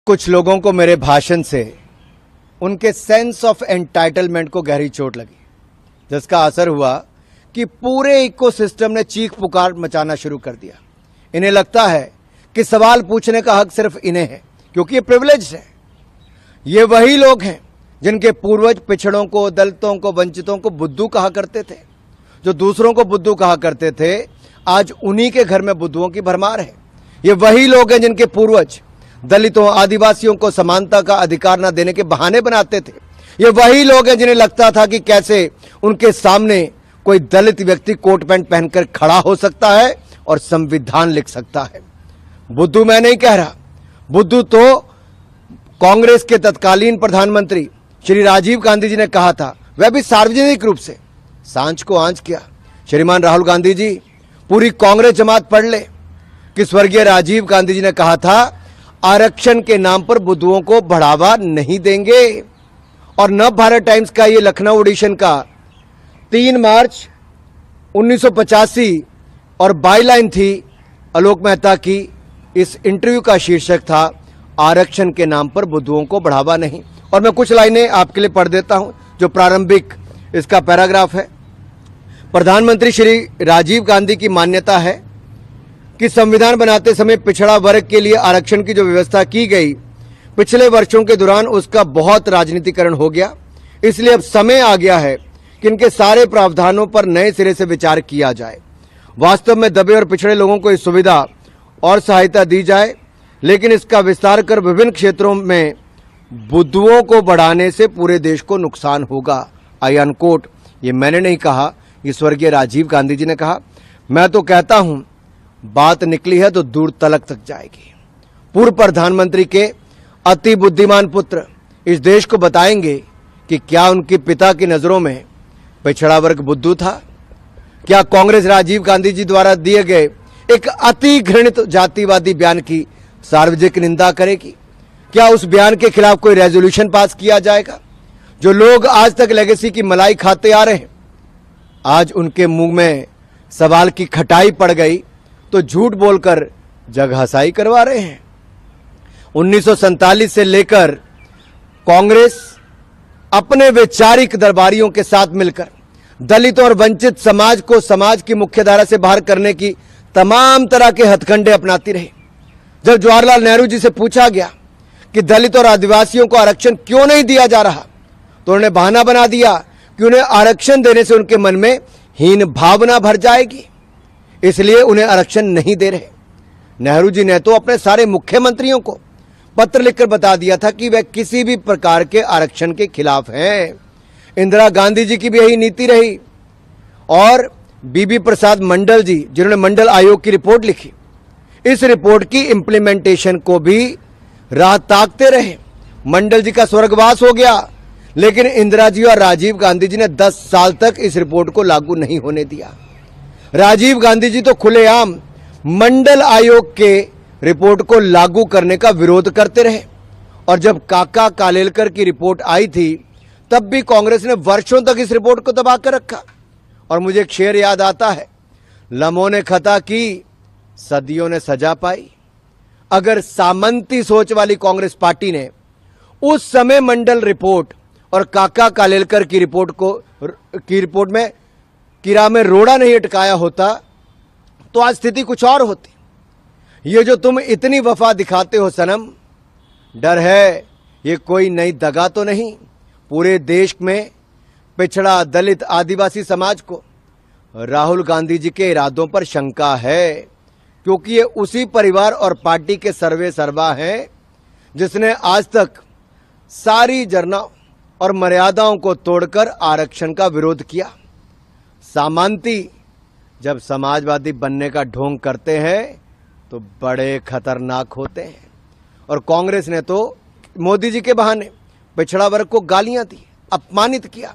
कुछ लोगों को मेरे भाषण से उनके सेंस ऑफ एंटाइटलमेंट को गहरी चोट लगी, जिसका असर हुआ कि पूरे इकोसिस्टम ने चीख पुकार मचाना शुरू कर दिया। इन्हें लगता है कि सवाल पूछने का हक सिर्फ इन्हें है, क्योंकि ये प्रिविलेज है। ये वही लोग हैं जिनके पूर्वज पिछड़ों को, दलितों को, वंचितों को बुद्धू कहा करते थे। जो दूसरों को बुद्धू कहा करते थे, आज उन्हीं के घर में बुद्धुओं की भरमार है। ये वही लोग हैं जिनके पूर्वज दलितों, आदिवासियों को समानता का अधिकार न देने के बहाने बनाते थे। ये वही लोग हैं जिन्हें लगता था कि कैसे उनके सामने कोई दलित व्यक्ति कोट पैंट पहनकर खड़ा हो सकता है और संविधान लिख सकता है। बुद्धू मैं नहीं कह रहा, बुद्धू तो कांग्रेस के तत्कालीन प्रधानमंत्री श्री राजीव गांधी जी ने कहा था, वह भी सार्वजनिक रूप से। सांझ को आंच किया श्रीमान राहुल गांधी जी, पूरी कांग्रेस जमात पढ़ ले कि स्वर्गीय राजीव गांधी जी ने कहा था, आरक्षण के नाम पर बुद्धुओं को बढ़ावा नहीं देंगे। और नव भारत टाइम्स का ये लखनऊ एडिशन का 3 मार्च 1985 और बाईलाइन थी आलोक मेहता की। इस इंटरव्यू का शीर्षक था, आरक्षण के नाम पर बुद्धुओं को बढ़ावा नहीं। और मैं कुछ लाइनें आपके लिए पढ़ देता हूं, जो प्रारंभिक इसका पैराग्राफ है। प्रधानमंत्री श्री राजीव गांधी की मान्यता है कि संविधान बनाते समय पिछड़ा वर्ग के लिए आरक्षण की जो व्यवस्था की गई, पिछले वर्षों के दौरान उसका बहुत राजनीतिकरण हो गया। इसलिए अब समय आ गया है कि इनके सारे प्रावधानों पर नए सिरे से विचार किया जाए। वास्तव में दबे और पिछड़े लोगों को इस सुविधा और सहायता दी जाए, लेकिन इसका विस्तार कर विभिन्न क्षेत्रों में बुद्धुओं को बढ़ाने से पूरे देश को नुकसान होगा। आई अनकोट। ये मैंने नहीं कहा, ये स्वर्गीय राजीव गांधी जी ने कहा। मैं तो कहता हूं, बात निकली है तो दूर तलक तक जाएगी। पूर्व प्रधानमंत्री के अति बुद्धिमान पुत्र इस देश को बताएंगे कि क्या उनके पिता की नजरों में पिछड़ा वर्ग बुद्धू था? क्या कांग्रेस राजीव गांधी जी द्वारा दिए गए एक अति घृणित जातिवादी बयान की सार्वजनिक निंदा करेगी? क्या उस बयान के खिलाफ कोई रेजोल्यूशन पास किया जाएगा? जो लोग आज तक लेगेसी की मलाई खाते आ रहे हैं, आज उनके मुंह में सवाल की खटाई पड़ गई तो झूठ बोलकर जगहसाई करवा रहे हैं। 1947 से लेकर कांग्रेस अपने वैचारिक दरबारियों के साथ मिलकर दलित और वंचित समाज को समाज की मुख्यधारा से बाहर करने की तमाम तरह के हथकंडे अपनाती रही। जब जवाहरलाल नेहरू जी से पूछा गया कि दलित और आदिवासियों को आरक्षण क्यों नहीं दिया जा रहा, तो उन्होंने बहाना बना दिया कि उन्हें आरक्षण देने से उनके मन में हीन भावना भर जाएगी, इसलिए उन्हें आरक्षण नहीं दे रहे। नेहरू जी ने तो अपने सारे मुख्यमंत्रियों को पत्र लिखकर बता दिया था कि वह किसी भी प्रकार के आरक्षण के खिलाफ हैं। इंदिरा गांधी जी की भी यही नीति रही। और बीबी प्रसाद मंडल जी, जिन्होंने मंडल आयोग की रिपोर्ट लिखी, इस रिपोर्ट की इंप्लीमेंटेशन को भी राह ताकते रहे। मंडल जी का स्वर्गवास हो गया, लेकिन इंदिरा जी और राजीव गांधी जी ने 10 साल तक इस रिपोर्ट को लागू नहीं होने दिया। राजीव गांधी जी तो खुलेआम मंडल आयोग के रिपोर्ट को लागू करने का विरोध करते रहे। और जब काका कालेलकर की रिपोर्ट आई थी, तब भी कांग्रेस ने वर्षों तक इस रिपोर्ट को दबा कर रखा। और मुझे एक शेर याद आता है, लम्हों ने खता की, सदियों ने सजा पाई। अगर सामंती सोच वाली कांग्रेस पार्टी ने उस समय मंडल रिपोर्ट और काका कालेलकर की रिपोर्ट में कीड़ा में रोड़ा नहीं अटकाया होता, तो आज स्थिति कुछ और होती। ये जो तुम इतनी वफा दिखाते हो सनम, डर है ये कोई नई दगा तो नहीं? पूरे देश में पिछड़ा, दलित, आदिवासी समाज को राहुल गांधी जी के इरादों पर शंका है, क्योंकि ये उसी परिवार और पार्टी के सर्वे सर्वा हैं जिसने आज तक सारी जरना और मर्यादाओं को तोड़कर आरक्षण का विरोध किया। सामंती जब समाजवादी बनने का ढोंग करते हैं तो बड़े खतरनाक होते हैं। और कांग्रेस ने तो मोदी जी के बहाने पिछड़ा वर्ग को गालियां दी, अपमानित किया।